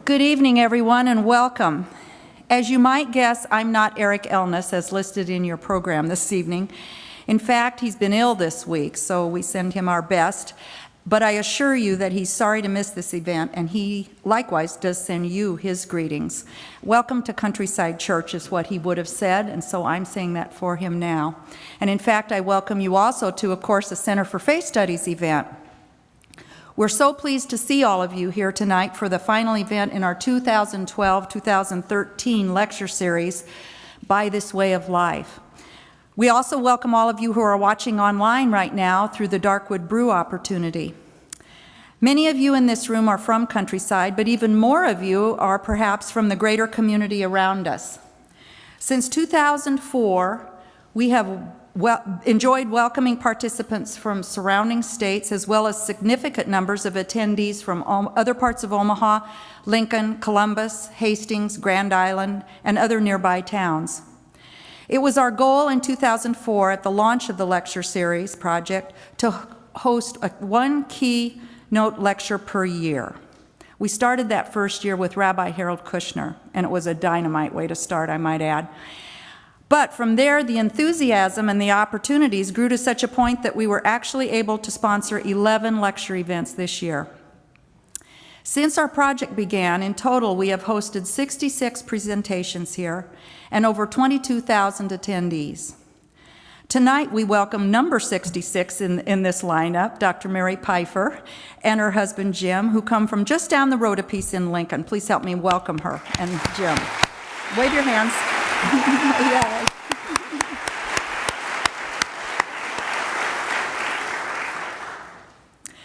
Good evening, everyone, and welcome. As you might guess, I'm not Eric Elness, as listed in your program this evening. In fact, he's been ill this week, so we send him our best. But I assure you that he's sorry to miss this event, and he likewise does send you his greetings. Welcome to Countryside Church is what he would have said, and so I'm saying that for him now. And in fact, I welcome you also to, of course, the Center for Faith Studies event. We're so pleased to see all of you here tonight for the final event in our 2012-2013 lecture series, By This Way of Life. We also welcome all of you who are watching online right now through the Darkwood Brew opportunity. Many of you in this room are from Countryside, but even more of you are perhaps from the greater community around us. Since 2004, we have enjoyed welcoming participants from surrounding states, as well as significant numbers of attendees from other parts of Omaha, Lincoln, Columbus, Hastings, Grand Island, and other nearby towns. It was our goal in 2004 at the launch of the lecture series project to host one keynote lecture per year. We started that first year with Rabbi Harold Kushner, and it was a dynamite way to start, I might add. But from there, the enthusiasm and the opportunities grew to such a point that we were actually able to sponsor 11 lecture events this year. Since our project began, in total, we have hosted 66 presentations here and over 22,000 attendees. Tonight, we welcome number 66 in this lineup, Dr. Mary Pipher and her husband, Jim, who come from just down the road a piece in Lincoln. Please help me welcome her and Jim. Wave your hands. Yeah.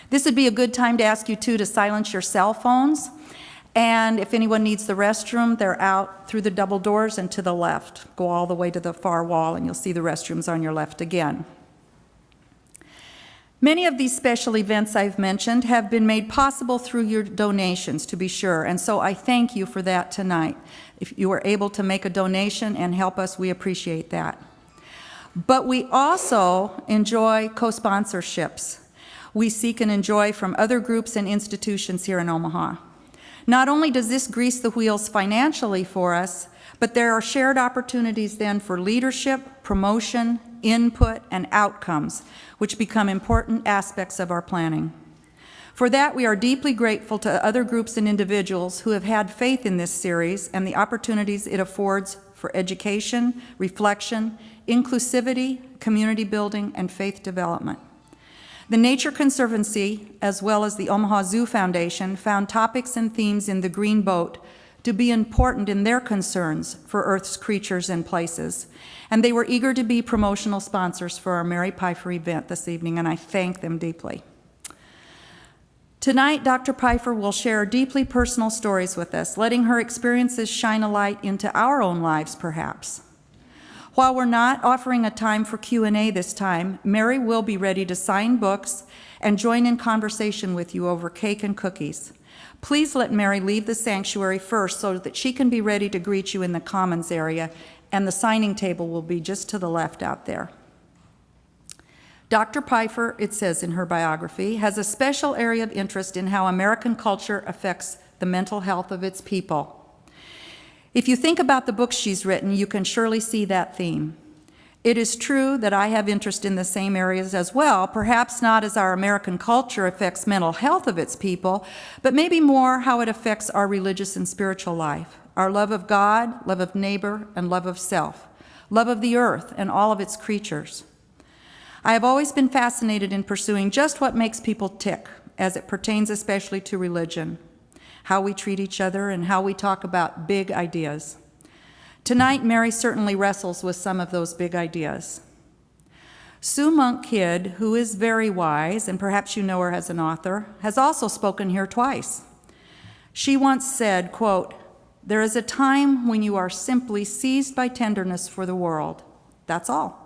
This would be a good time to ask you, too, to silence your cell phones. And if anyone needs the restroom, they're out through the double doors and to the left. Go all the way to the far wall, and you'll see the restrooms on your left again. Many of these special events I've mentioned have been made possible through your donations, to be sure, and so I thank you for that tonight. If you were able to make a donation and help us, we appreciate that. But we also enjoy co-sponsorships. We seek and enjoy from other groups and institutions here in Omaha. Not only does this grease the wheels financially for us, but there are shared opportunities then for leadership, promotion, input, and outcomes, which become important aspects of our planning. For that, we are deeply grateful to other groups and individuals who have had faith in this series and the opportunities it affords for education, reflection, inclusivity, community building, and faith development. The Nature Conservancy, as well as the Omaha Zoo Foundation, found topics and themes in the Green Boat to be important in their concerns for Earth's creatures and places, and they were eager to be promotional sponsors for our Mary Pipher event this evening, and I thank them deeply. Tonight, Dr. Pipher will share deeply personal stories with us, letting her experiences shine a light into our own lives, perhaps. While we're not offering a time for Q&A this time, Mary will be ready to sign books and join in conversation with you over cake and cookies. Please let Mary leave the sanctuary first so that she can be ready to greet you in the commons area, and the signing table will be just to the left out there. Dr. Pipher, it says in her biography, has a special area of interest in how American culture affects the mental health of its people. If you think about the books she's written, you can surely see that theme. It is true that I have interest in the same areas as well, perhaps not as our American culture affects mental health of its people, but maybe more how it affects our religious and spiritual life, our love of God, love of neighbor, and love of self, love of the earth and all of its creatures. I have always been fascinated in pursuing just what makes people tick, as it pertains especially to religion, how we treat each other, and how we talk about big ideas. Tonight, Mary certainly wrestles with some of those big ideas. Sue Monk Kidd, who is very wise, and perhaps you know her as an author, has also spoken here twice. She once said, quote, "There is a time when you are simply seized by tenderness for the world. That's all.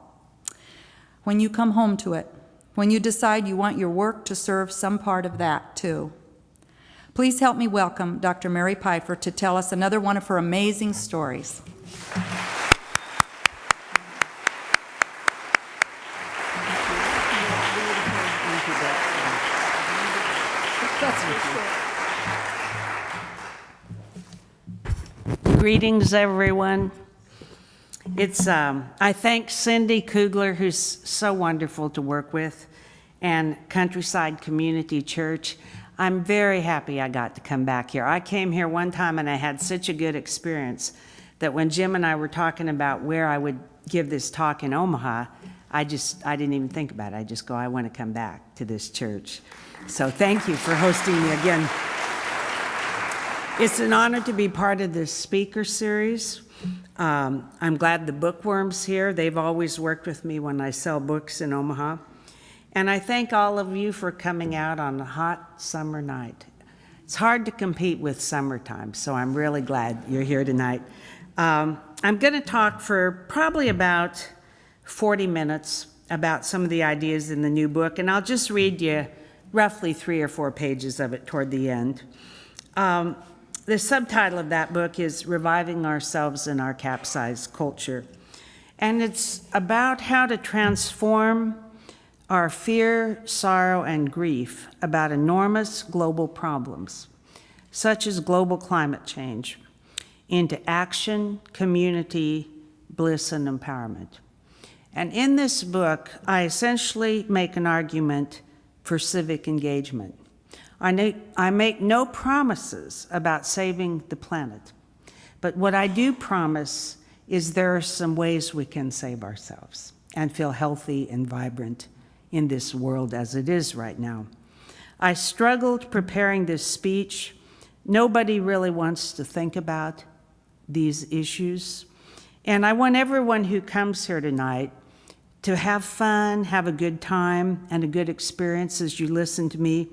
When you come home to it, when you decide you want your work to serve some part of that, too." Please help me welcome Dr. Mary Pipher to tell us another one of her amazing stories. Greetings, everyone. I thank Cindy Kugler, who's so wonderful to work with, and Countryside Community Church. I'm very happy I got to come back here. I came here one time and I had such a good experience that when Jim and I were talking about where I would give this talk in Omaha, I didn't even think about it. I just go, I want to come back to this church. So thank you for hosting me again. It's an honor to be part of this speaker series. I'm glad the bookworm's here. They've always worked with me when I sell books in Omaha. And I thank all of you for coming out on a hot summer night. It's hard to compete with summertime, so I'm really glad you're here tonight. I'm going to talk for probably about 40 minutes about some of the ideas in the new book, and I'll just read you roughly 3 or 4 pages of it toward the end. The subtitle of that book is Reviving Ourselves in Our Capsized Culture. And it's about how to transform our fear, sorrow, and grief about enormous global problems, such as global climate change, into action, community, bliss, and empowerment. And in this book, I essentially make an argument for civic engagement. I make no promises about saving the planet, but what I do promise is there are some ways we can save ourselves and feel healthy and vibrant in this world as it is right now. I struggled preparing this speech. Nobody really wants to think about these issues, and I want everyone who comes here tonight to have fun, have a good time, and a good experience as you listen to me.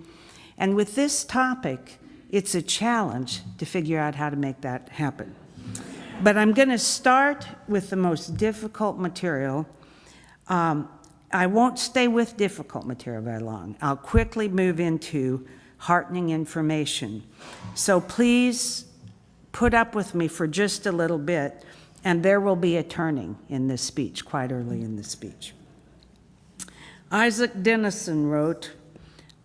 And with this topic, it's a challenge to figure out how to make that happen. But I'm going to start with the most difficult material. I won't stay with difficult material very long. I'll quickly move into heartening information. So please put up with me for just a little bit, and there will be a turning in this speech, quite early in the speech. Isaac Denison wrote,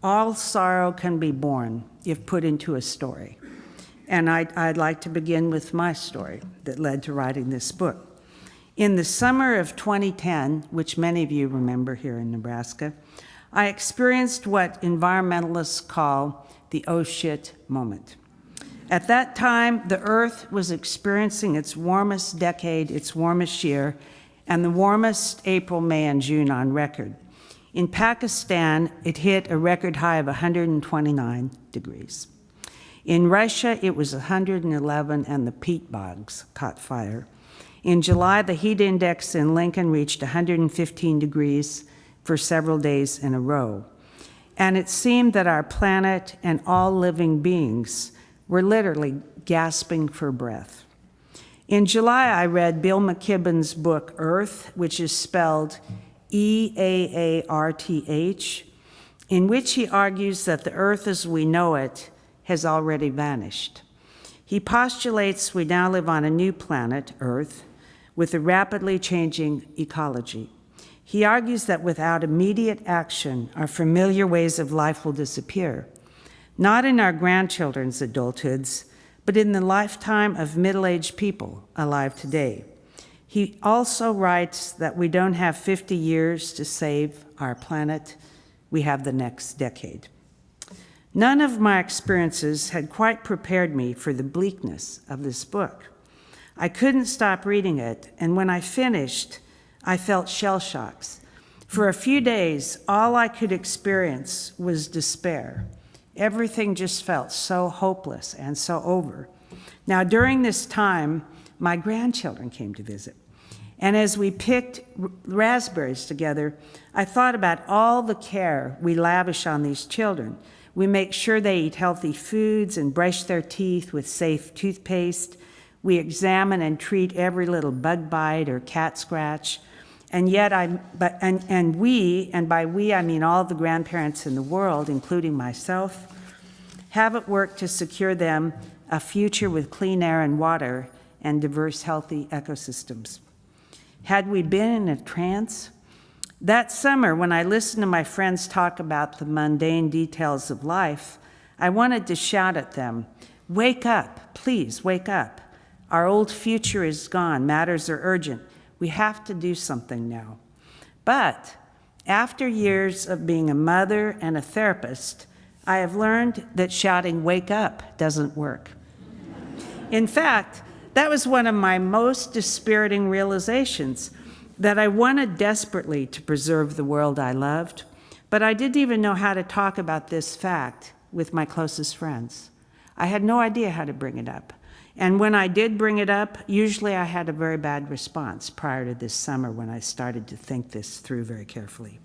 "All sorrow can be born if put into a story." And I'd like to begin with my story that led to writing this book. In the summer of 2010, which many of you remember here in Nebraska, I experienced what environmentalists call the oh shit moment. At that time, the Earth was experiencing its warmest decade, its warmest year, and the warmest April, May, and June on record. In Pakistan, it hit a record high of 129 degrees. In Russia, it was 111, and the peat bogs caught fire. In July, the heat index in Lincoln reached 115 degrees for several days in a row. And it seemed that our planet and all living beings were literally gasping for breath. In July, I read Bill McKibben's book, Earth, which is spelled EAARTH, in which he argues that the Earth as we know it has already vanished. He postulates we now live on a new planet, Earth, with a rapidly changing ecology. He argues that without immediate action, our familiar ways of life will disappear, not in our grandchildren's adulthoods, but in the lifetime of middle-aged people alive today. He also writes that we don't have 50 years to save our planet, we have the next decade. None of my experiences had quite prepared me for the bleakness of this book. I couldn't stop reading it, and when I finished, I felt shell shocks. For a few days, all I could experience was despair. Everything just felt so hopeless and so over. Now, during this time, my grandchildren came to visit. And as we picked raspberries together, I thought about all the care we lavish on these children. We make sure they eat healthy foods and brush their teeth with safe toothpaste. We examine and treat every little bug bite or cat scratch. And yet, we, and by we I mean all the grandparents in the world, including myself, haven't worked to secure them a future with clean air and water and diverse, healthy ecosystems. Had we been in a trance? That summer, when I listened to my friends talk about the mundane details of life, I wanted to shout at them, "Wake up, please wake up. Our old future is gone. Matters are urgent. We have to do something now. But after years of being a mother and a therapist, I have learned that shouting, "Wake up," doesn't work. In fact, that was one of my most dispiriting realizations, that I wanted desperately to preserve the world I loved, but I didn't even know how to talk about this fact with my closest friends. I had no idea how to bring it up. And when I did bring it up, usually I had a very bad response prior to this summer when I started to think this through very carefully.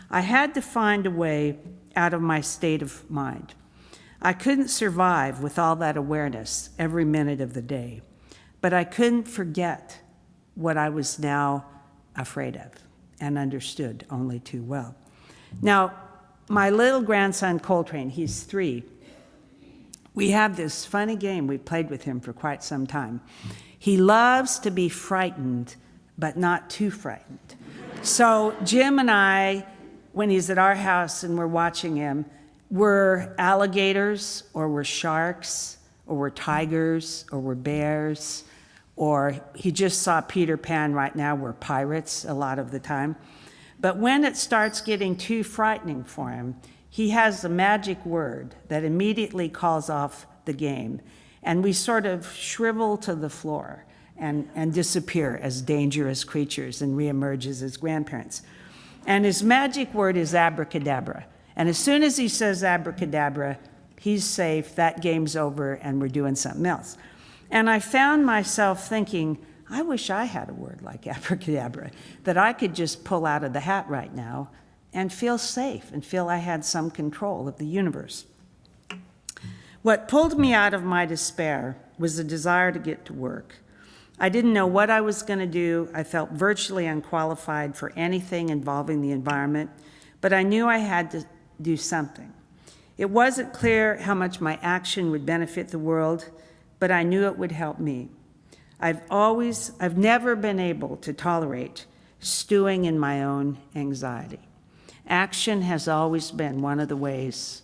I had to find a way out of my state of mind. I couldn't survive with all that awareness every minute of the day, but I couldn't forget what I was now afraid of and understood only too well. Now, my little grandson, Coltrane, he's 3. We have this funny game. We played with him for quite some time. He loves to be frightened, but not too frightened. So Jim and I, when he's at our house and we're watching him, we're alligators, or we're sharks, or we're tigers, or we're bears, or he just saw Peter Pan right now, we're pirates a lot of the time. But when it starts getting too frightening for him, he has a magic word that immediately calls off the game, and we sort of shrivel to the floor and disappear as dangerous creatures and reemerge as grandparents. And his magic word is abracadabra. And as soon as he says abracadabra, he's safe, that game's over, and we're doing something else. And I found myself thinking, I wish I had a word like abracadabra that I could just pull out of the hat right now and feel safe and feel I had some control of the universe. What pulled me out of my despair was the desire to get to work. I didn't know what I was going to do. I felt virtually unqualified for anything involving the environment, but I knew I had to do something. It wasn't clear how much my action would benefit the world, but I knew it would help me. I've never been able to tolerate stewing in my own anxiety. Action has always been one of the ways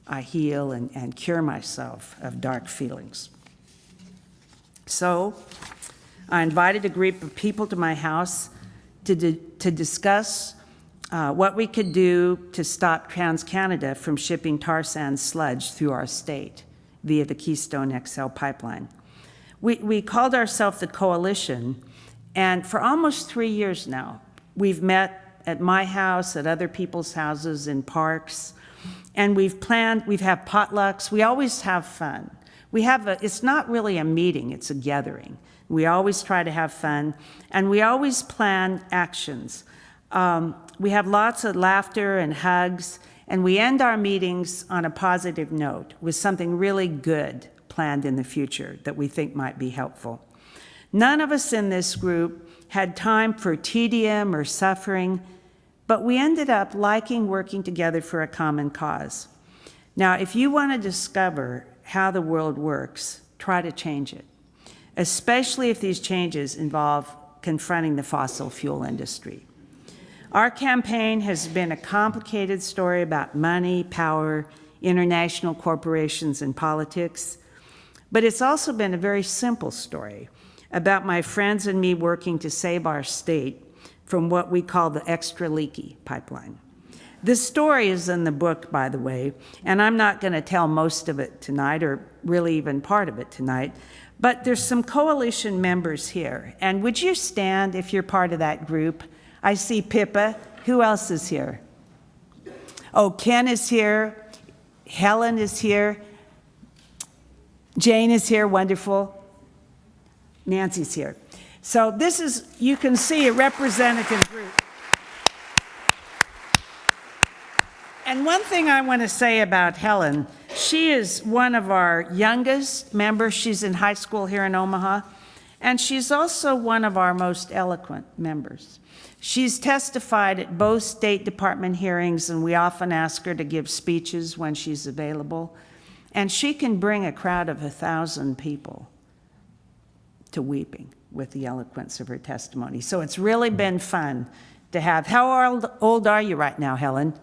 I heal and cure myself of dark feelings. So I invited a group of people to my house to discuss what we could do to stop TransCanada from shipping tar sand sludge through our state via the Keystone XL pipeline. We called ourselves the Coalition, and for almost 3 years now, we've met at my house, at other people's houses, in parks, and we've had potlucks. We always have fun. It's not really a meeting, it's a gathering. We always try to have fun, and we always plan actions. We have lots of laughter and hugs, and we end our meetings on a positive note with something really good planned in the future that we think might be helpful. None of us in this group had time for tedium or suffering, but we ended up liking working together for a common cause. Now, if you want to discover how the world works, try to change it, especially if these changes involve confronting the fossil fuel industry. Our campaign has been a complicated story about money, power, international corporations, and politics, but it's also been a very simple story about my friends and me working to save our state from what we call the extra leaky pipeline. This story is in the book, by the way, and I'm not going to tell most of it tonight, or really even part of it tonight, but there's some coalition members here. And would you stand if you're part of that group? I see Pipher. Who else is here? Oh, Ken is here. Helen is here. Jane is here, wonderful. Nancy's here. So this is, you can see, a representative group. And one thing I want to say about Helen, she is one of our youngest members. She's in high school here in Omaha, and she's also one of our most eloquent members. She's testified at both State Department hearings, and we often ask her to give speeches when she's available. And she can bring a crowd of 1,000 people to weeping with the eloquence of her testimony. So it's really been fun to have. How old are you right now, Helen?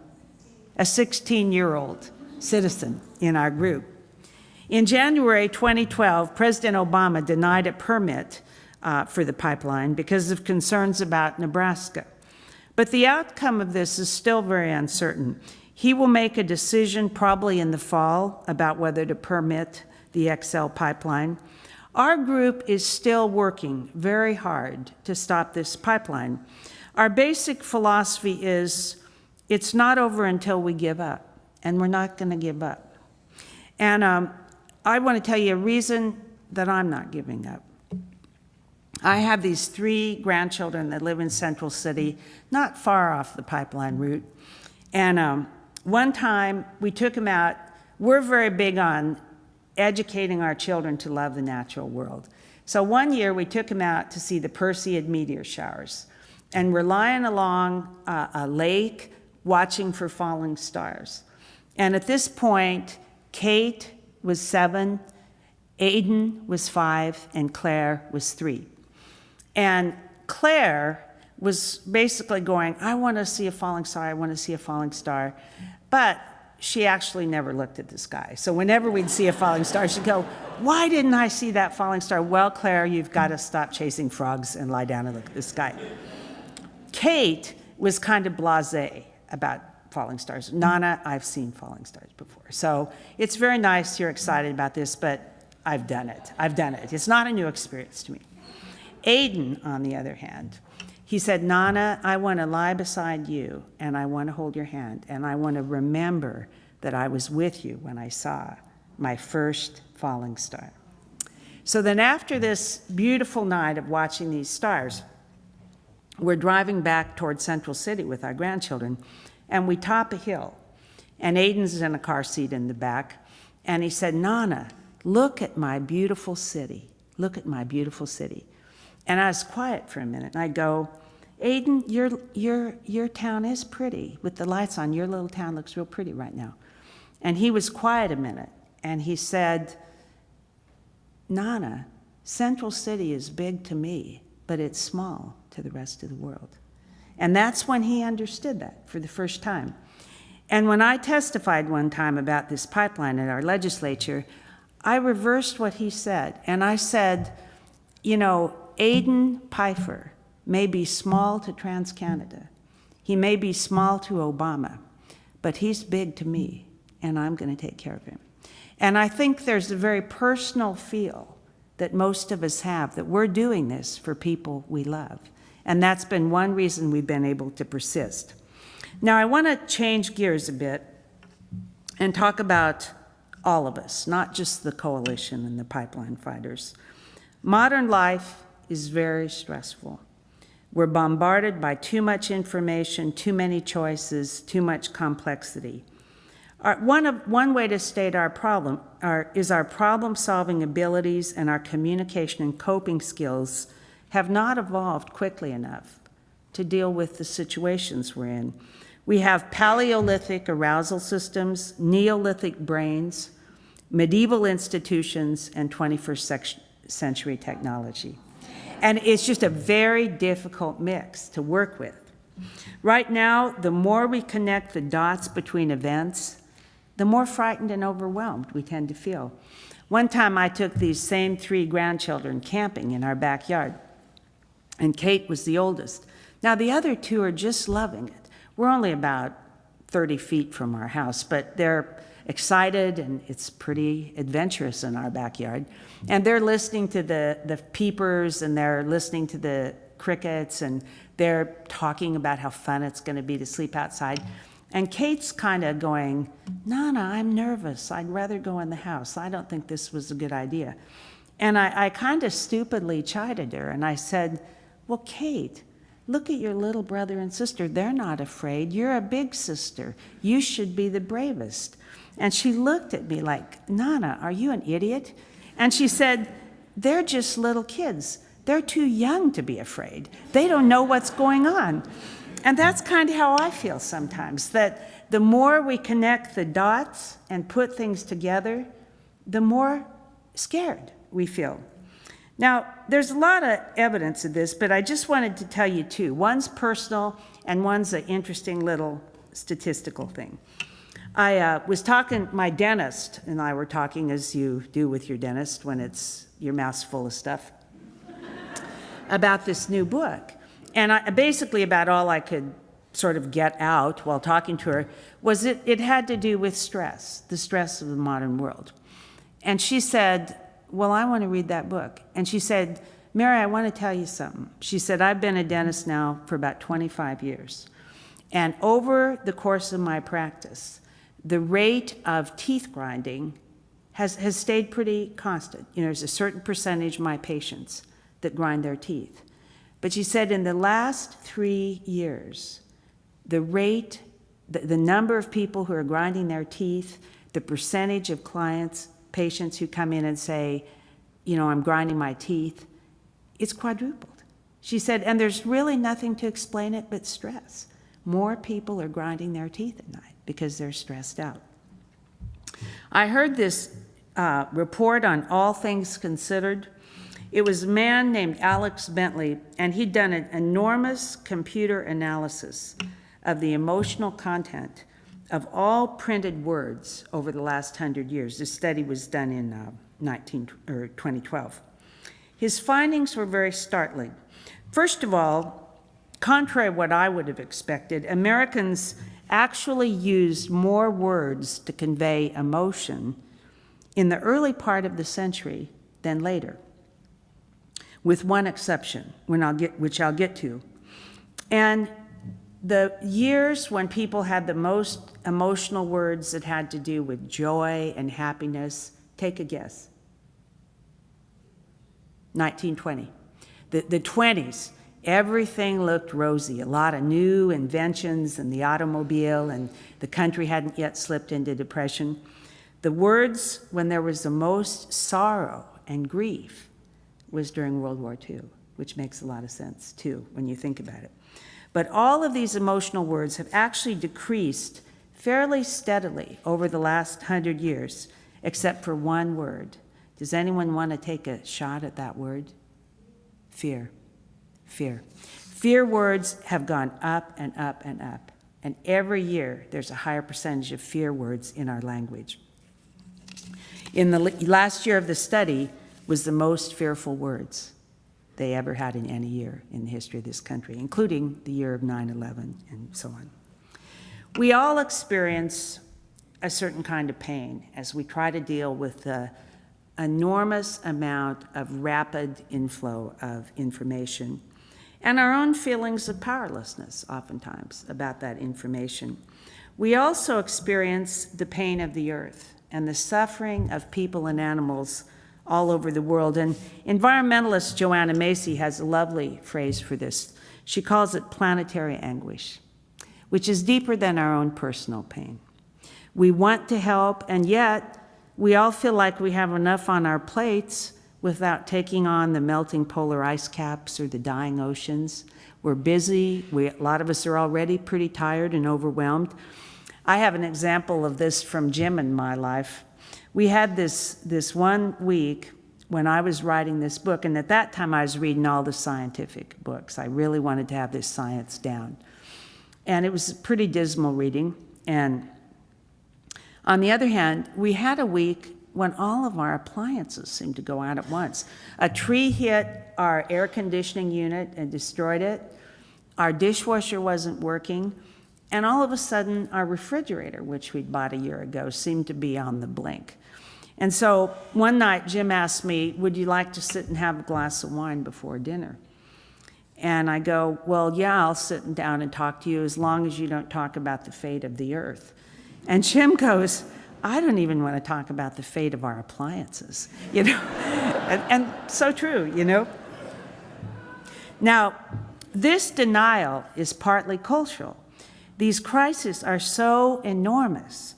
A 16-year-old citizen in our group. In January 2012, President Obama denied a permit for the pipeline because of concerns about Nebraska. But the outcome of this is still very uncertain. He will make a decision probably in the fall about whether to permit the XL pipeline. Our group is still working very hard to stop this pipeline. Our basic philosophy is it's not over until we give up, and we're not going to give up. And I want to tell you a reason that I'm not giving up. I have these 3 grandchildren that live in Central City, not far off the pipeline route. And one time we took them out. We're very big on educating our children to love the natural world. So one year we took them out to see the Perseid meteor showers. And we're lying along a lake watching for falling stars. And at this point, Kate was 7, Aiden was 5, and Claire was 3. And Claire was basically going, I want to see a falling star, I want to see a falling star. But she actually never looked at the sky. So whenever we'd see a falling star, she'd go, why didn't I see that falling star? Well, Claire, you've got to stop chasing frogs and lie down and look at the sky. Kate was kind of blasé about falling stars. Nana, I've seen falling stars before. So it's very nice you're excited about this, but I've done it. I've done it. It's not a new experience to me. Aiden, on the other hand, he said, Nana, I want to lie beside you, and I want to hold your hand, and I want to remember that I was with you when I saw my first falling star. So then after this beautiful night of watching these stars, we're driving back towards Central City with our grandchildren, and we top a hill, and Aiden's in a car seat in the back, and he said, Nana, look at my beautiful city. Look at my beautiful city. And I was quiet for a minute, and I go, Aiden, your town is pretty. With the lights on, your little town looks real pretty right now. And he was quiet a minute, and he said, Nana, Central City is big to me, but it's small to the rest of the world. And that's when he understood that for the first time. And when I testified one time about this pipeline at our legislature, I reversed what he said. And I said, you know, Aiden Pipher may be small to TransCanada. He may be small to Obama, but he's big to me, and I'm going to take care of him. And I think there's a very personal feel that most of us have, that we're doing this for people we love. And that's been one reason we've been able to persist. Now, I want to change gears a bit and talk about all of us, not just the coalition and the pipeline fighters. Modern life is very stressful. We're bombarded by too much information, too many choices, too much complexity. One way to state our problem is our problem-solving abilities and our communication and coping skills have not evolved quickly enough to deal with the situations we're in. We have Paleolithic arousal systems, Neolithic brains, medieval institutions, and 21st century technology. And it's just a very difficult mix to work with. Right now, the more we connect the dots between events, the more frightened and overwhelmed we tend to feel. One time I took these same 3 grandchildren camping in our backyard, and Kate was the oldest. Now, the other 2 are just loving it. We're only about 30 feet from our house, but they're excited, and it's pretty adventurous in our backyard. And they're listening to the peepers, and they're listening to the crickets, and they're talking about how fun it's going to be to sleep outside. And Kate's kind of going, Nana, I'm nervous. I'd rather go in the house. I don't think this was a good idea. And I kind of stupidly chided her, and I said, well, Kate, look at your little brother and sister. They're not afraid. You're a big sister. You should be the bravest. And she looked at me like, Nana, are you an idiot? And she said, they're just little kids. They're too young to be afraid. They don't know what's going on. And that's kind of how I feel sometimes, that the more we connect the dots and put things together, the more scared we feel. Now, there's a lot of evidence of this, but I just wanted to tell you 2. One's personal, and one's an interesting little statistical thing. I was talking, my dentist and I were talking, as you do with your dentist when your mouth's full of stuff, about this new book. And basically about all I could sort of get out while talking to her was it had to do with stress, the stress of the modern world. And she said, well, I want to read that book. And she said, Mary, I want to tell you something. She said, I've been a dentist now for about 25 years. And over the course of my practice, the rate of teeth grinding has stayed pretty constant. You know, there's a certain percentage of my patients that grind their teeth. But she said in the last 3 years, the rate, the number of people who are grinding their teeth, the percentage of patients who come in and say, you know, I'm grinding my teeth, it's quadrupled. She said, and there's really nothing to explain it but stress. More people are grinding their teeth at night because they're stressed out. I heard this report on All Things Considered. It was a man named Alex Bentley, and he'd done an enormous computer analysis of the emotional content of all printed words over the last 100 years. This study was done in 2012. His findings were very startling. First of all, contrary to what I would have expected, Americans actually used more words to convey emotion in the early part of the century than later, with one exception, which I'll get to. And the years when people had the most emotional words that had to do with joy and happiness, take a guess. 1920. The 20s, everything looked rosy. A lot of new inventions and the automobile, and the country hadn't yet slipped into depression. The words when there was the most sorrow and grief was during World War II, which makes a lot of sense too when you think about it. But all of these emotional words have actually decreased fairly steadily over the last 100 years, except for one word. Does anyone want to take a shot at that word? Fear. Fear. Fear words have gone up and up and up. And every year, there's a higher percentage of fear words in our language. In the last year of the study was the most fearful words they ever had in any year in the history of this country, including the year of 9/11 and so on. We all experience a certain kind of pain as we try to deal with the enormous amount of rapid inflow of information and our own feelings of powerlessness oftentimes about that information. We also experience the pain of the earth and the suffering of people and animals all over the world. And environmentalist Joanna Macy has a lovely phrase for this. She calls it planetary anguish, which is deeper than our own personal pain. We want to help, and yet we all feel like we have enough on our plates without taking on the melting polar ice caps or the dying oceans. We're busy. A lot of us are already pretty tired and overwhelmed. I have an example of this from Jim in my life. We had this 1 week when I was writing this book, and at that time I was reading all the scientific books. I really wanted to have this science down. And it was pretty dismal reading. And on the other hand, we had a week when all of our appliances seemed to go out at once. A tree hit our air conditioning unit and destroyed it. Our dishwasher wasn't working. And all of a sudden, our refrigerator, which we'd bought a year ago, seemed to be on the blink. And so one night, Jim asked me, would you like to sit and have a glass of wine before dinner? And I go, well, yeah, I'll sit down and talk to you as long as you don't talk about the fate of the earth. And Jim goes, I don't even want to talk about the fate of our appliances, you know? and so true, you know? Now, this denial is partly cultural. These crises are so enormous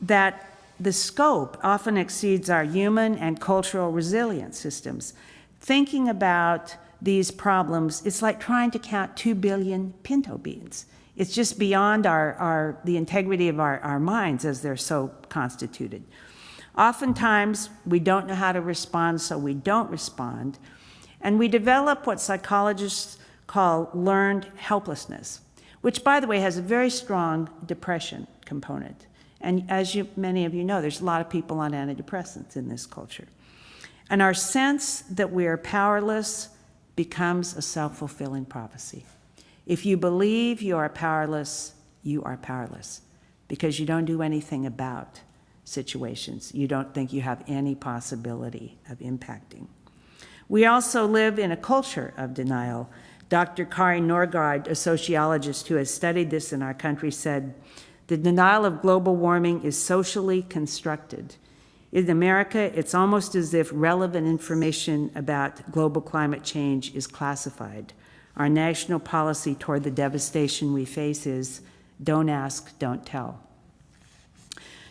that the scope often exceeds our human and cultural resilience systems. Thinking about these problems, it's like trying to count 2 billion pinto beans. It's just beyond the integrity of our minds as they're so constituted. Oftentimes, we don't know how to respond, so we don't respond. And we develop what psychologists call learned helplessness, which, by the way, has a very strong depression component. And as many of you know, there's a lot of people on antidepressants in this culture. And our sense that we are powerless becomes a self-fulfilling prophecy. If you believe you are powerless because you don't do anything about situations. You don't think you have any possibility of impacting. We also live in a culture of denial. Dr. Kari Norgaard, a sociologist who has studied this in our country, said, "The denial of global warming is socially constructed. In America, it's almost as if relevant information about global climate change is classified. Our national policy toward the devastation we face is, don't ask, don't tell."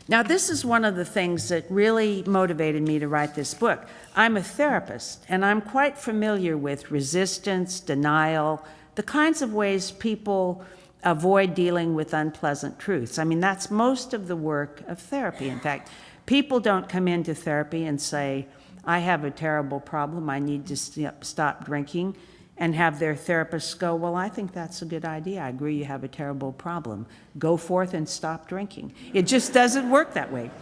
Now, this is one of the things that really motivated me to write this book. I'm a therapist, and I'm quite familiar with resistance, denial, the kinds of ways people avoid dealing with unpleasant truths. I mean, that's most of the work of therapy. In fact, people don't come into therapy and say, I have a terrible problem, I need to stop drinking, and have their therapist go, well, I think that's a good idea. I agree you have a terrible problem. Go forth and stop drinking. It just doesn't work that way.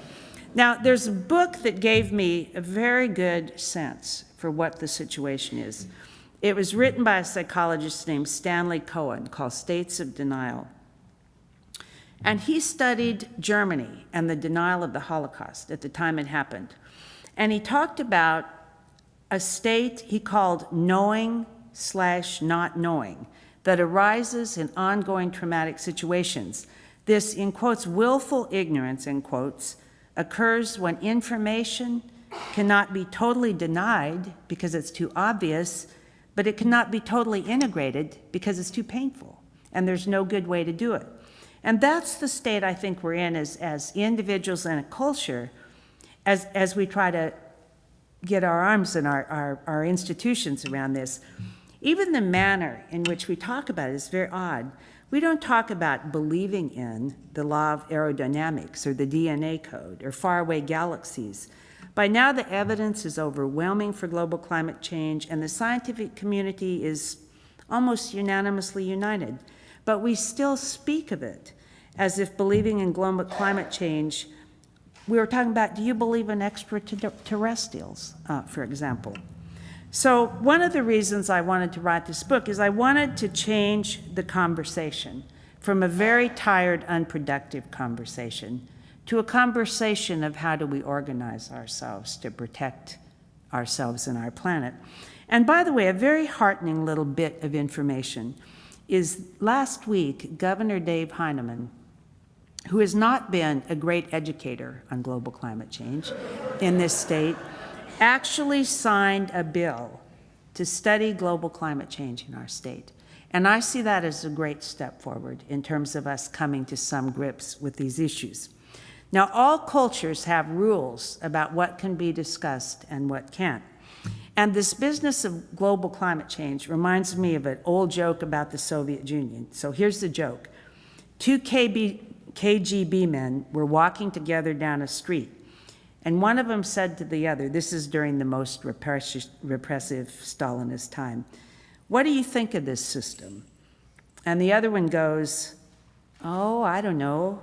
Now, there's a book that gave me a very good sense for what the situation is. It was written by a psychologist named Stanley Cohen called States of Denial. And he studied Germany and the denial of the Holocaust at the time it happened. And he talked about a state he called knowing/not knowing that arises in ongoing traumatic situations. This, in quotes, willful ignorance, in quotes, occurs when information cannot be totally denied because it's too obvious, but it cannot be totally integrated because it's too painful, and there's no good way to do it. And that's the state I think we're in as individuals and a culture as we try to get our arms and our institutions around this. Even the manner in which we talk about it is very odd. We don't talk about believing in the law of aerodynamics or the DNA code or faraway galaxies. By now, the evidence is overwhelming for global climate change, and the scientific community is almost unanimously united. But we still speak of it as if believing in global climate change, we were talking about, do you believe in extraterrestrials, for example? So one of the reasons I wanted to write this book is I wanted to change the conversation from a very tired, unproductive conversation to a conversation of how do we organize ourselves to protect ourselves and our planet. And by the way, a very heartening little bit of information is last week, Governor Dave Heinemann, who has not been a great educator on global climate change in this state, actually signed a bill to study global climate change in our state. And I see that as a great step forward in terms of us coming to some grips with these issues. Now, all cultures have rules about what can be discussed and what can't. And this business of global climate change reminds me of an old joke about the Soviet Union. So here's the joke. Two KGB men were walking together down a street, and one of them said to the other, this is during the most repressive Stalinist time, "What do you think of this system?" And the other one goes, "Oh, I don't know.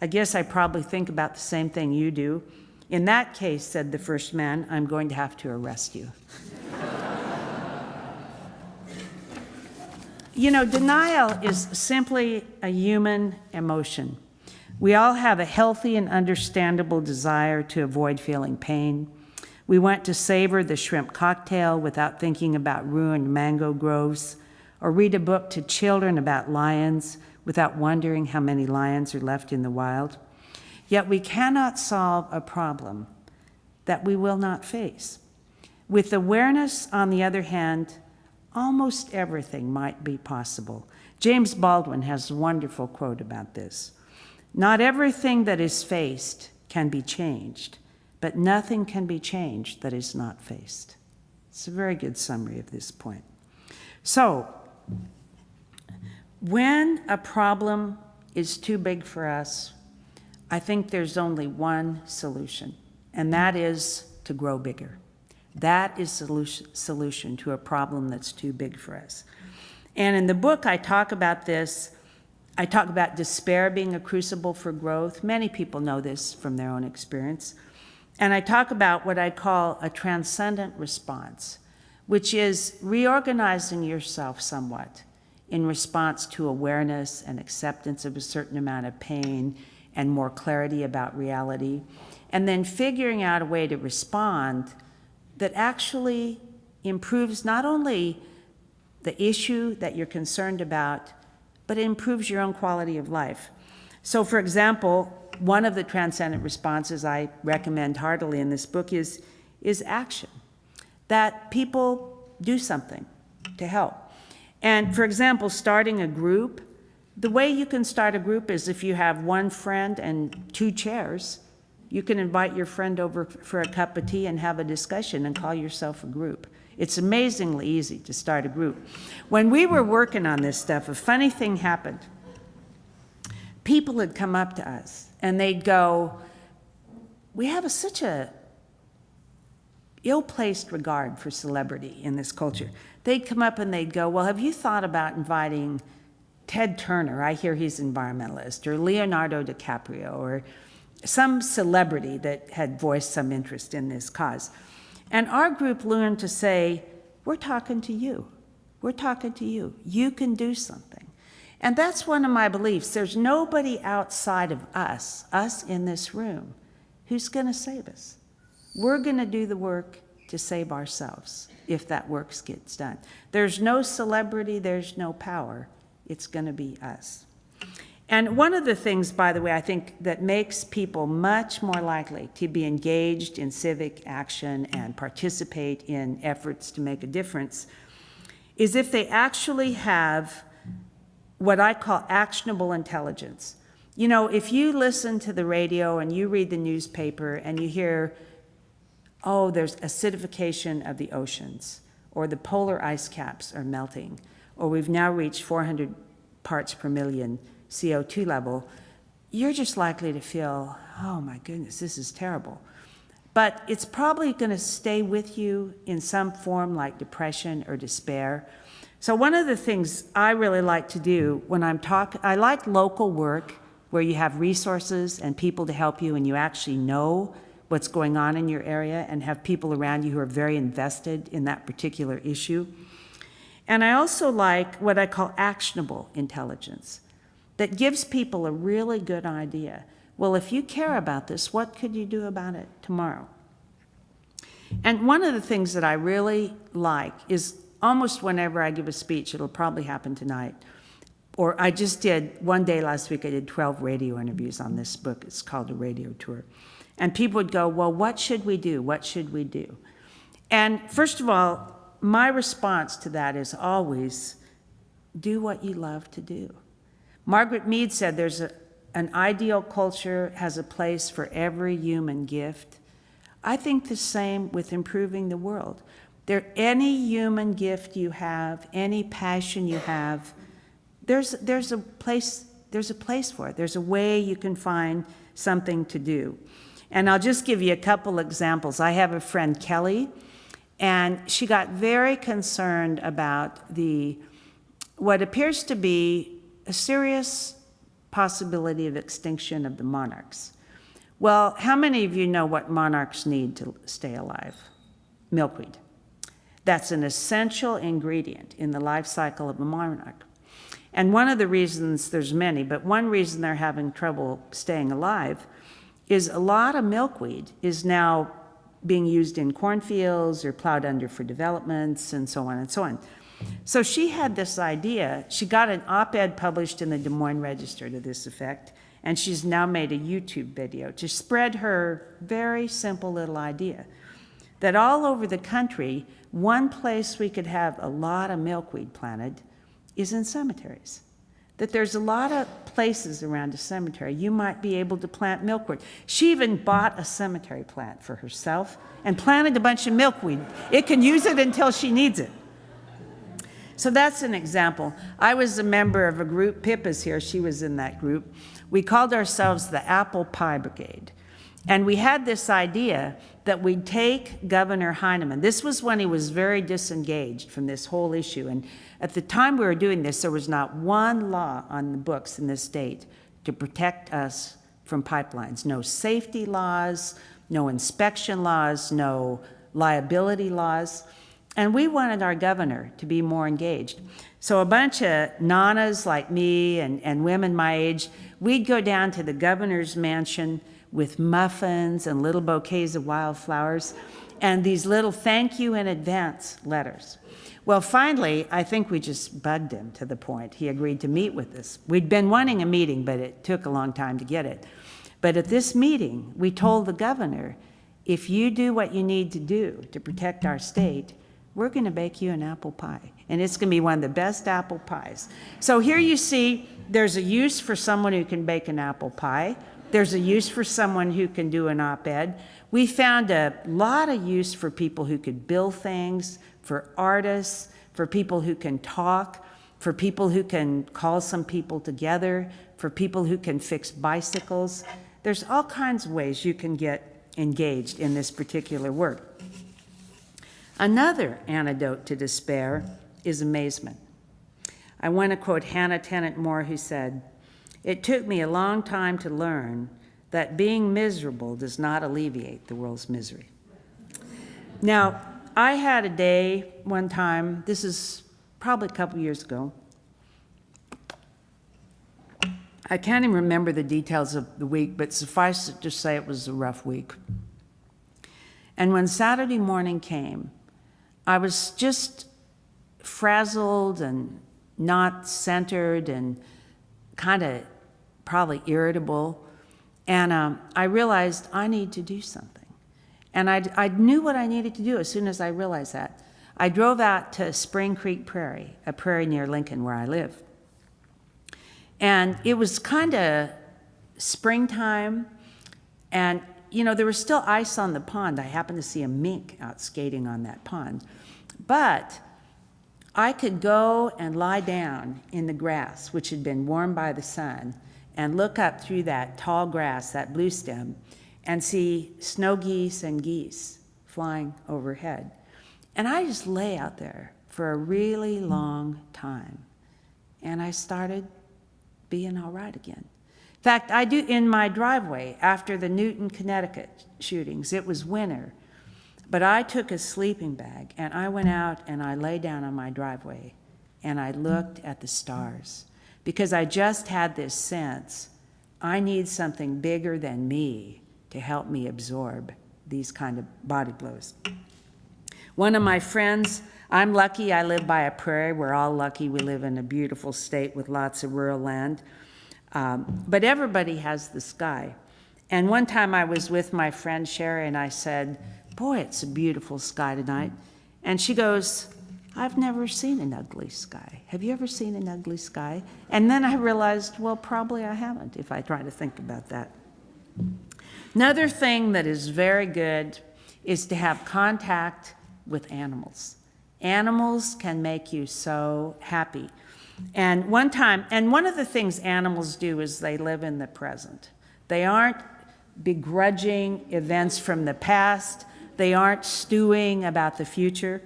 I guess I probably think about the same thing you do. In that case," said the first man, "I'm going to have to arrest you." You know, denial is simply a human emotion. We all have a healthy and understandable desire to avoid feeling pain. We want to savor the shrimp cocktail without thinking about ruined mango groves, or read a book to children about lions without wondering how many lions are left in the wild. Yet we cannot solve a problem that we will not face. With awareness, on the other hand, almost everything might be possible. James Baldwin has a wonderful quote about this. "Not everything that is faced can be changed, but nothing can be changed that is not faced." It's a very good summary of this point. So, when a problem is too big for us, I think there's only one solution, and that is to grow bigger. That is the solution to a problem that's too big for us. And in the book, I talk about this. I talk about despair being a crucible for growth. Many people know this from their own experience. And I talk about what I call a transcendent response, which is reorganizing yourself somewhat in response to awareness and acceptance of a certain amount of pain and more clarity about reality, and then figuring out a way to respond that actually improves not only the issue that you're concerned about, but it improves your own quality of life. So, for example, one of the transcendent responses I recommend heartily in this book is action, that people do something to help. And for example, starting a group, the way you can start a group is if you have one friend and 2 chairs, you can invite your friend over for a cup of tea and have a discussion and call yourself a group. It's amazingly easy to start a group. When we were working on this stuff, a funny thing happened. People would come up to us and they'd go, we have such a ill-placed regard for celebrity in this culture. They'd come up and they'd go, well, have you thought about inviting Ted Turner? I hear he's an environmentalist, or Leonardo DiCaprio, or some celebrity that had voiced some interest in this cause. And our group learned to say, we're talking to you. We're talking to you. You can do something. And that's one of my beliefs. There's nobody outside of us in this room, who's going to save us. We're going to do the work to save ourselves if that work gets done. There's no celebrity, there's no power. It's going to be us. And one of the things, by the way, I think that makes people much more likely to be engaged in civic action and participate in efforts to make a difference is if they actually have what I call actionable intelligence. You know, if you listen to the radio and you read the newspaper and you hear, oh, there's acidification of the oceans, or the polar ice caps are melting, or we've now reached 400 parts per million CO2 level, you're just likely to feel, oh my goodness, this is terrible. But it's probably going to stay with you in some form like depression or despair. So one of the things I really like to do when I'm talking, I like local work where you have resources and people to help you and you actually know what's going on in your area and have people around you who are very invested in that particular issue. And I also like what I call actionable intelligence, that gives people a really good idea. Well, if you care about this, what could you do about it tomorrow? And one of the things that I really like is almost whenever I give a speech, it'll probably happen tonight, or I just did, one day last week, I did 12 radio interviews on this book. It's called a radio tour. And people would go, well, what should we do? What should we do? And first of all, my response to that is always, do what you love to do. Margaret Mead said there's an ideal culture has a place for every human gift. I think the same with improving the world. Any human gift you have, any passion you have, there's a place for it. There's a way you can find something to do. And I'll just give you a couple examples. I have a friend, Kelly, and she got very concerned about what appears to be a serious possibility of extinction of the monarchs. Well, how many of you know what monarchs need to stay alive? Milkweed. That's an essential ingredient in the life cycle of a monarch. And one of the reasons, there's many, but one reason they're having trouble staying alive is a lot of milkweed is now being used in cornfields or plowed under for developments and so on and so on. So she had this idea. She got an op-ed published in the Des Moines Register to this effect, and she's now made a YouTube video to spread her very simple little idea that all over the country, one place we could have a lot of milkweed planted is in cemeteries. That there's a lot of places around a cemetery you might be able to plant milkweed. She even bought a cemetery plant for herself and planted a bunch of milkweed. It can use it until she needs it. So that's an example. I was a member of a group, Pippa's here, she was in that group. We called ourselves the Apple Pie Brigade. And we had this idea that we'd take Governor Heinemann. This was when he was very disengaged from this whole issue. And at the time we were doing this, there was not one law on the books in this state to protect us from pipelines. No safety laws, no inspection laws, no liability laws. And we wanted our governor to be more engaged. So a bunch of nanas like me and women my age, we'd go down to the governor's mansion with muffins and little bouquets of wildflowers and these little thank you in advance letters. Well, finally, I think we just bugged him to the point he agreed to meet with us. We'd been wanting a meeting, but it took a long time to get it. But at this meeting, we told the governor, if you do what you need to do to protect our state, we're going to bake you an apple pie. And it's going to be one of the best apple pies. So here you see there's a use for someone who can bake an apple pie. There's a use for someone who can do an op-ed. We found a lot of use for people who could build things, for artists, for people who can talk, for people who can call some people together, for people who can fix bicycles. There's all kinds of ways you can get engaged in this particular work. Another antidote to despair is amazement. I want to quote Hannah Tennant Moore, who said, "It took me a long time to learn that being miserable does not alleviate the world's misery." Now, I had a day one time, this is probably a couple years ago. I can't even remember the details of the week, but suffice it to say it was a rough week. And when Saturday morning came, I was just frazzled and not centered and kind of probably irritable. And I realized I need to do something. And I knew what I needed to do as soon as I realized that. I drove out to Spring Creek Prairie, a prairie near Lincoln where I live. And it was kind of springtime, and you know, there was still ice on the pond. I happened to see a mink out skating on that pond. But I could go and lie down in the grass, which had been warmed by the sun, and look up through that tall grass, that blue stem, and see snow geese and geese flying overhead. And I just lay out there for a really long time. And I started being all right again. In fact, I do in my driveway after the Newton, Connecticut shootings. It was winter, but I took a sleeping bag and I went out and I lay down on my driveway and I looked at the stars because I just had this sense I need something bigger than me to help me absorb these kind of body blows. One of my friends, I'm lucky I live by a prairie. We're all lucky we live in a beautiful state with lots of rural land. But everybody has the sky. And one time I was with my friend Sherry and I said, "Boy, it's a beautiful sky tonight." And she goes, "I've never seen an ugly sky. Have you ever seen an ugly sky?" And then I realized, well, probably I haven't if I try to think about that. Another thing that is very good is to have contact with animals. Animals can make you so happy. And one of the things animals do is they live in the present. They aren't begrudging events from the past. They aren't stewing about the future.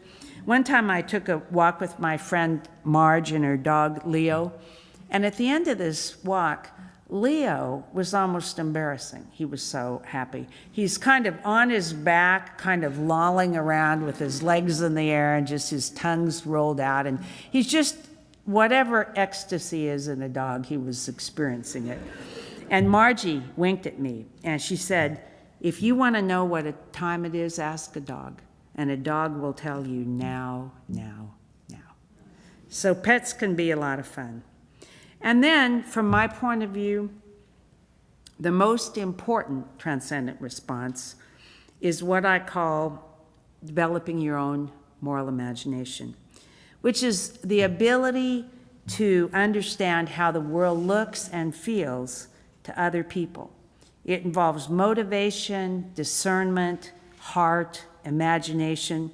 One time I took a walk with my friend Marge and her dog Leo, and at the end of this walk, Leo was almost embarrassing. He was so happy. He's kind of on his back, kind of lolling around with his legs in the air and just his tongue's rolled out. And he's just, whatever ecstasy is in a dog, he was experiencing it. And Margie winked at me and she said, "If you want to know what time it is, ask a dog. And a dog will tell you now, now, now." So pets can be a lot of fun. And then, from my point of view, the most important transcendent response is what I call developing your own moral imagination, which is the ability to understand how the world looks and feels to other people. It involves motivation, discernment, heart, imagination.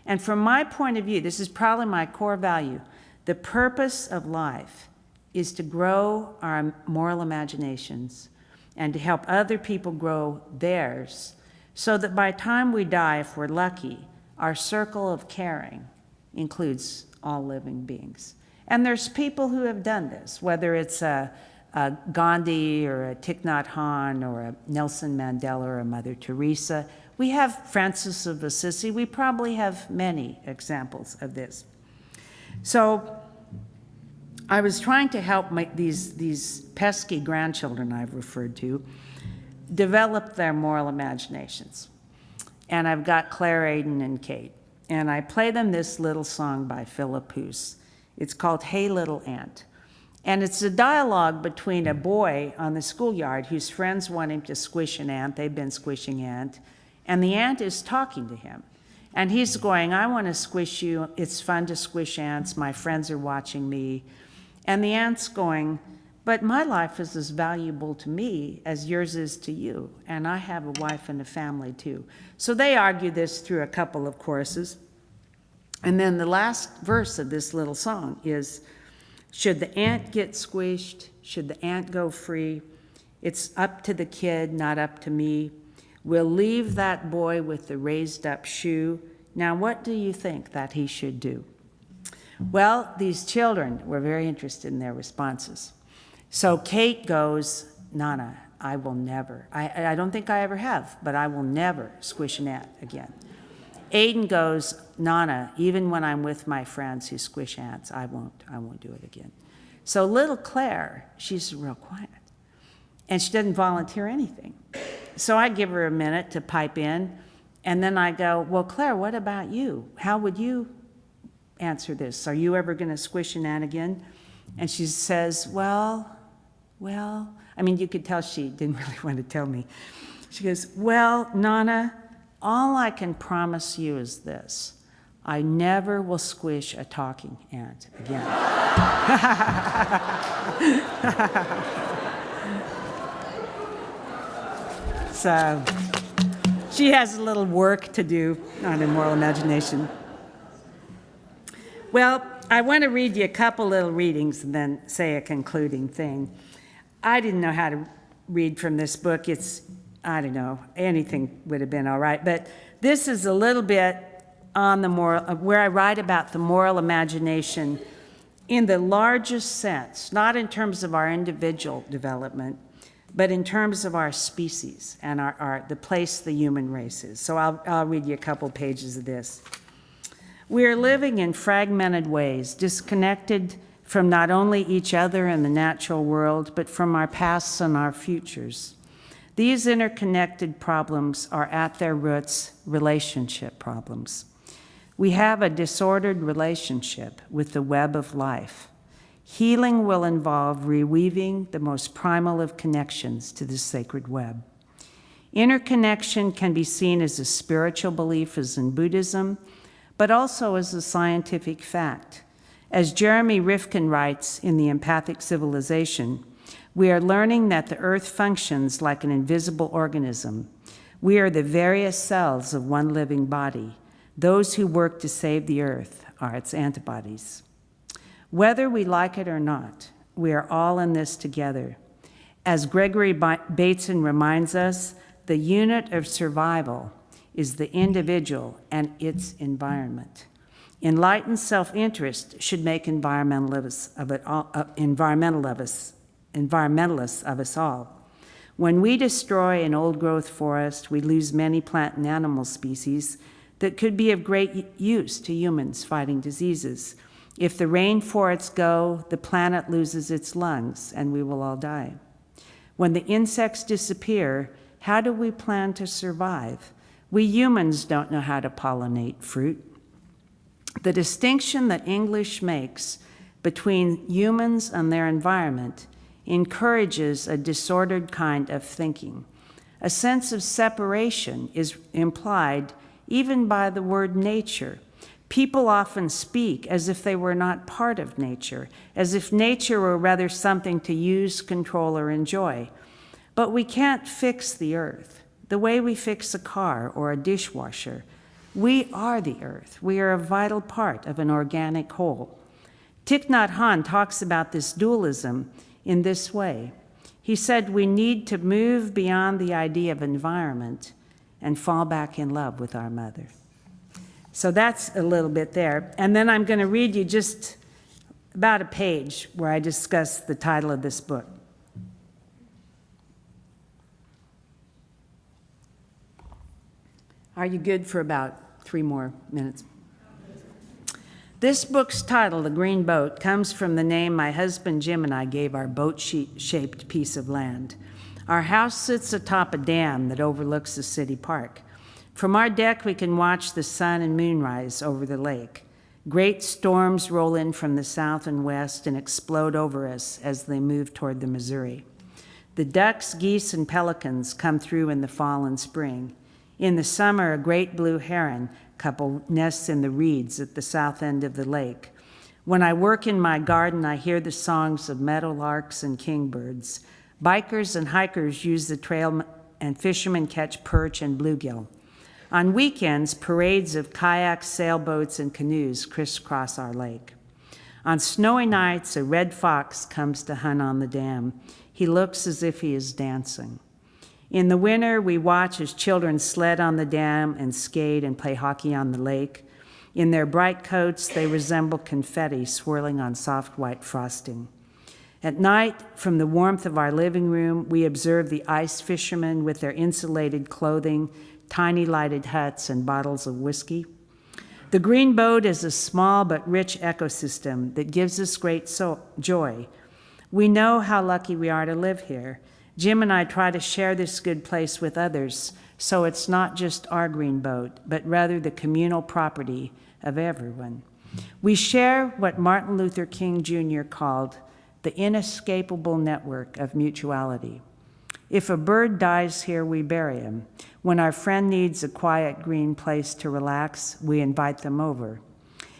And from my point of view, this is probably my core value, the purpose of life is to grow our moral imaginations and to help other people grow theirs, so that by the time we die, if we're lucky, our circle of caring includes all living beings. And there's people who have done this, whether it's a Gandhi or a Thich Nhat Hanh or a Nelson Mandela or a Mother Teresa. We have Francis of Assisi. We probably have many examples of this. So I was trying to help these pesky grandchildren I've referred to develop their moral imaginations. And I've got Claire, Aiden, and Kate. And I play them this little song by Philip Hoos. It's called Hey Little Ant. And it's a dialogue between a boy on the schoolyard whose friends want him to squish an ant. They've been squishing ant. And the ant is talking to him. And he's going, I want to squish you. It's fun to squish ants. My friends are watching me. And the ant's going, but my life is as valuable to me as yours is to you. And I have a wife and a family too. So they argue this through a couple of choruses. And then the last verse of this little song is, should the ant get squished? Should the ant go free? It's up to the kid, not up to me. We'll leave that boy with the raised up shoe. Now, what do you think that he should do? Well, these children were very interested in their responses. So Kate goes, Nana, I will never. I don't think I ever have, but I will never squish an ant again. Aiden goes, Nana, even when I'm with my friends who squish ants, I won't do it again. So little Claire, she's real quiet, and she doesn't volunteer anything. So I give her a minute to pipe in, and then I go, well, Claire, what about you? How would you answer this? Are you ever going to squish an ant again? And she says, well, I mean, you could tell she didn't really want to tell me. She goes, well, Nana, all I can promise you is this. I never will squish a talking ant again. So she has a little work to do on her moral imagination. Well, I want to read you a couple little readings and then say a concluding thing. I didn't know how to read from this book. I don't know, anything would have been all right. But this is a little bit on the moral, where I write about the moral imagination in the largest sense, not in terms of our individual development, but in terms of our species and the place the human race is. So I'll read you a couple pages of this. We are living in fragmented ways, disconnected from not only each other and the natural world, but from our pasts and our futures. These interconnected problems are at their roots relationship problems. We have a disordered relationship with the web of life. Healing will involve reweaving the most primal of connections to the sacred web. Interconnection can be seen as a spiritual belief, as in Buddhism, but also as a scientific fact. As Jeremy Rifkin writes in The Empathic Civilization, we are learning that the earth functions like an invisible organism. We are the various cells of one living body. Those who work to save the earth are its antibodies. Whether we like it or not, we are all in this together. As Gregory Bateson reminds us, the unit of survival is the individual and its environment. Enlightened self-interest should make environmentalists of us all. When we destroy an old-growth forest, we lose many plant and animal species that could be of great use to humans fighting diseases. If the rainforests go, the planet loses its lungs, and we will all die. When the insects disappear, how do we plan to survive? We humans don't know how to pollinate fruit. The distinction that English makes between humans and their environment encourages a disordered kind of thinking. A sense of separation is implied even by the word nature. People often speak as if they were not part of nature, as if nature were rather something to use, control, or enjoy. But we can't fix the earth the way we fix a car or a dishwasher. We are the earth. We are a vital part of an organic whole. Thich Nhat Hanh talks about this dualism in this way. He said we need to move beyond the idea of environment and fall back in love with our mother. So that's a little bit there. And then I'm going to read you just about a page where I discuss the title of this book. Are you good for about 3 more minutes? This book's title, The Green Boat, comes from the name my husband Jim and I gave our boat-shaped piece of land. Our house sits atop a dam that overlooks the city park. From our deck, we can watch the sun and moon rise over the lake. Great storms roll in from the south and west and explode over us as they move toward the Missouri. The ducks, geese, and pelicans come through in the fall and spring. In the summer, a great blue heron couple nests in the reeds at the south end of the lake. When I work in my garden, I hear the songs of meadowlarks and kingbirds. Bikers and hikers use the trail, and fishermen catch perch and bluegill. On weekends, parades of kayaks, sailboats, and canoes crisscross our lake. On snowy nights, a red fox comes to hunt on the dam. He looks as if he is dancing. In the winter, we watch as children sled on the dam and skate and play hockey on the lake. In their bright coats, they resemble confetti swirling on soft white frosting. At night, from the warmth of our living room, we observe the ice fishermen with their insulated clothing, tiny lighted huts, and bottles of whiskey. The Green Boat is a small but rich ecosystem that gives us great joy. We know how lucky we are to live here. Jim and I try to share this good place with others, so it's not just our green boat, but rather the communal property of everyone. We share what Martin Luther King Jr. called the inescapable network of mutuality. If a bird dies here, we bury him. When our friend needs a quiet green place to relax, we invite them over.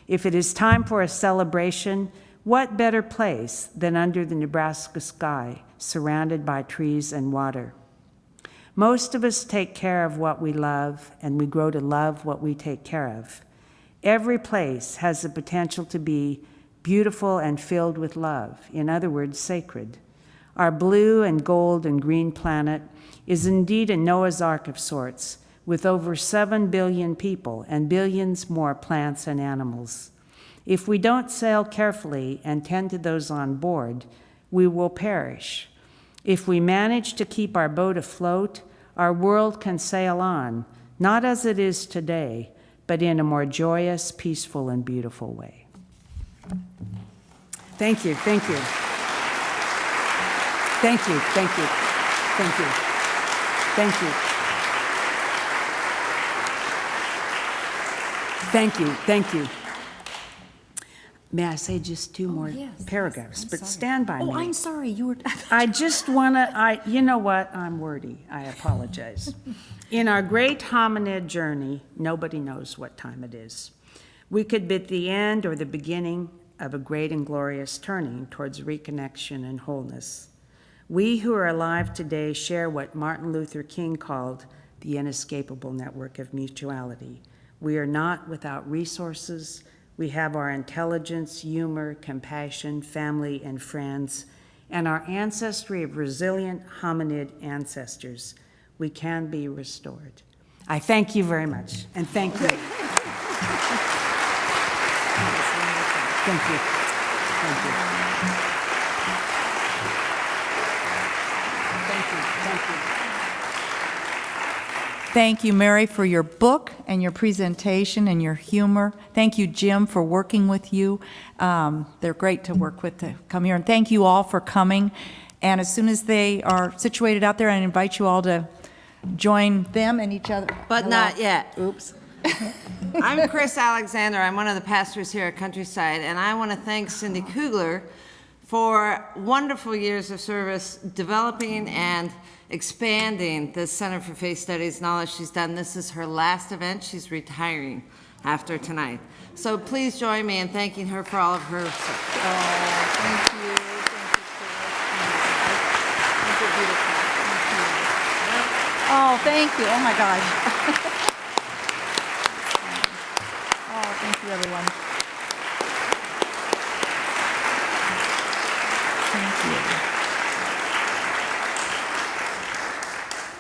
If it is time for a celebration, what better place than under the Nebraska sky, surrounded by trees and water? Most of us take care of what we love, and we grow to love what we take care of. Every place has the potential to be beautiful and filled with love, in other words, sacred. Our blue and gold and green planet is indeed a Noah's Ark of sorts, with over 7 billion people and billions more plants and animals. If we don't sail carefully and tend to those on board, we will perish. If we manage to keep our boat afloat, our world can sail on, not as it is today, but in a more joyous, peaceful, and beautiful way. Thank you, thank you. Thank you, thank you, thank you, thank you. Thank you, thank you. May I say just 2 more paragraphs? Yes, but sorry. stand by me. Oh, I'm sorry. You were. I just want to, you know what? I'm wordy. I apologize. In our great hominid journey, nobody knows what time it is. We could be at the end or the beginning of a great and glorious turning towards reconnection and wholeness. We who are alive today share what Martin Luther King called the inescapable network of mutuality. We are not without resources. We have our intelligence, humor, compassion, family, and friends, and our ancestry of resilient hominid ancestors. We can be restored. I thank you very much, and thank you. Thank you. Thank you. Thank you. Thank you. Thank you, Mary, for your book and your presentation and your humor. Thank you, Jim, for working with you. They're great to work with to come here. And thank you all for coming. And as soon as they are situated out there, I invite you all to join them and each other. But not yet. Oops. I'm Chris Alexander. I'm one of the pastors here at Countryside, and I want to thank Cindy Kugler for wonderful years of service developing and expanding the Center for Faith Studies and all that she's done. This is her last event. She's retiring after tonight. So please join me in thanking her for all of her service. Thank you. Oh, thank you. Oh, my gosh. Oh, thank you, everyone. Thank you.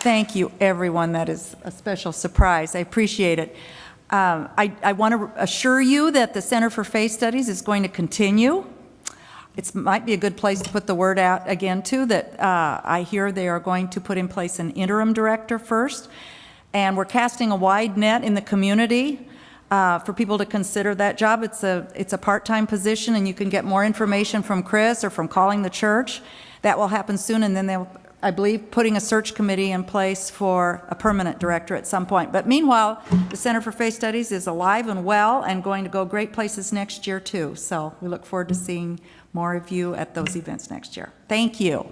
Thank you, everyone. That is a special surprise. I appreciate it. I want to assure you that the Center for Faith Studies is going to continue. It might be a good place to put the word out again, too, that I hear they are going to put in place an interim director first. And we're casting a wide net in the community for people to consider that job. It's a part-time position, and you can get more information from Chris or from calling the church. That will happen soon, and then they'll, I believe, putting a search committee in place for a permanent director at some point. But meanwhile, the Center for Faith Studies is alive and well and going to go great places next year, too. So we look forward to seeing more of you at those events next year. Thank you.